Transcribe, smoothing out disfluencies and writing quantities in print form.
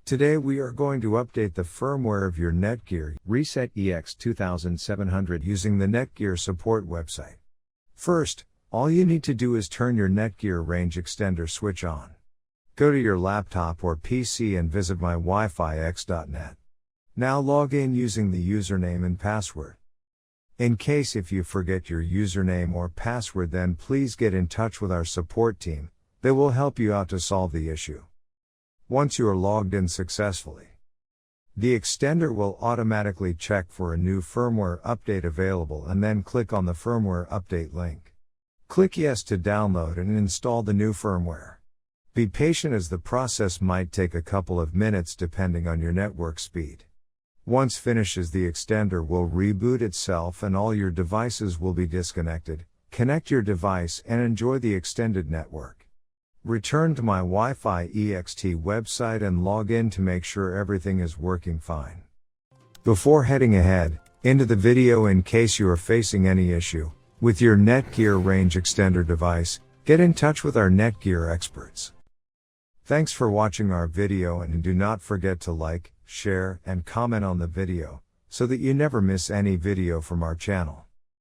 Today we are going to update the firmware of your Netgear Reset EX2700 using the Netgear support website. First, all you need to do is turn your Netgear Range Extender switch on. Go to your laptop or PC and visit mywifiX.net. Now log in using the username and password. In case if you forget your username or password, then please get in touch with our support team. They will help you out to solve the issue. Once you are logged in successfully, the extender will automatically check for a new firmware update available and then click on the firmware update link. Click yes to download and install the new firmware. Be patient as the process might take a couple of minutes depending on your network speed. Once finishes, the extender will reboot itself and all your devices will be disconnected. Connect your device and enjoy the extended network. Return to my Wi-Fi EXT website and log in to make sure everything is working fine. Before heading ahead into the video, in case you are facing any issue with your Netgear Range Extender device, get in touch with our Netgear experts. Thanks for watching our video, and do not forget to like, share, and comment on the video so that you never miss any video from our channel.